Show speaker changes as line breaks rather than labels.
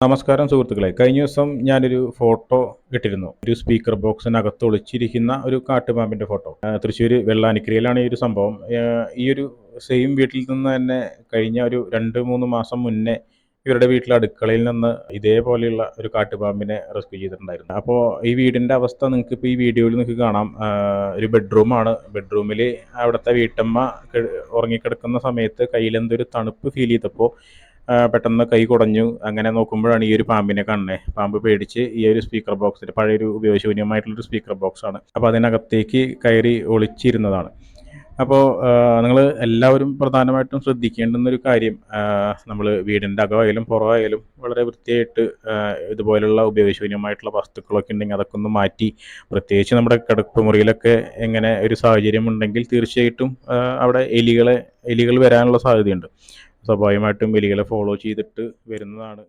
നമസ്കാരം സുഹൃത്തുക്കളെ. കഴിഞ്ഞ ദിവസം ഞാനൊരു ഫോട്ടോ ഇട്ടിരുന്നു. ഒരു സ്പീക്കർ ബോക്സിനകത്ത് ഒളിച്ചിരിക്കുന്ന ഒരു കാട്ടുപാമ്പിൻ്റെ ഫോട്ടോ. തൃശ്ശൂർ വെള്ളാനിക്കരയിലാണ് ഈ ഒരു സംഭവം. ഈ ഒരു സെയിം വീട്ടിൽ നിന്ന് തന്നെ കഴിഞ്ഞ ഒരു 2-3 മാസം മുന്നേ ഇവരുടെ വീട്ടിലെ അടുക്കളയിൽ നിന്ന് ഇതേപോലെയുള്ള ഒരു കാട്ടുപാമ്പിനെ റെസ്ക്യൂ ചെയ്തിട്ടുണ്ടായിരുന്നു. അപ്പോൾ ഈ വീടിൻ്റെ അവസ്ഥ നിങ്ങൾക്കിപ്പോൾ ഈ വീഡിയോയിൽ നിങ്ങൾക്ക് കാണാം. ഒരു ബെഡ്റൂമാണ്. ബെഡ്റൂമിൽ അവിടുത്തെ വീട്ടമ്മ ഉറങ്ങിക്കിടക്കുന്ന സമയത്ത് കയ്യിലെന്തൊരു തണുപ്പ് ഫീൽ ചെയ്തപ്പോൾ പെട്ടെന്ന് കൈ കുടഞ്ഞു. അങ്ങനെ നോക്കുമ്പോഴാണ് ഈ ഒരു പാമ്പിനെ കാണുന്നത്. പാമ്പ് പേടിച്ച് ഈ ഒരു സ്പീക്കർ ബോക്സിൽ, പഴയൊരു ഉപയോഗശൂന്യമായിട്ടുള്ളൊരു സ്പീക്കർ ബോക്സാണ്, അപ്പോൾ അതിനകത്തേക്ക് കയറി ഒളിച്ചിരുന്നതാണ്. അപ്പോൾ നിങ്ങൾ എല്ലാവരും പ്രധാനമായിട്ടും ശ്രദ്ധിക്കേണ്ടുന്നൊരു കാര്യം, നമ്മൾ വീടിൻ്റെ അകമായാലും പുറമായാലും വളരെ വൃത്തിയായിട്ട് ഇതുപോലുള്ള ഉപയോഗശൂന്യമായിട്ടുള്ള വസ്തുക്കളൊക്കെ ഉണ്ടെങ്കിൽ അതൊക്കെ ഒന്ന് മാറ്റി, പ്രത്യേകിച്ച് നമ്മുടെ കിടപ്പ് മുറിയിലൊക്കെ എങ്ങനെ ഒരു സാഹചര്യം ഉണ്ടെങ്കിൽ തീർച്ചയായിട്ടും അവിടെ എലികൾ വരാനുള്ള സാധ്യതയുണ്ട്. സ്വാഭാവികമായിട്ടും എലികളെ ഫോളോ ചെയ്തിട്ട് വരുന്നതാണ്.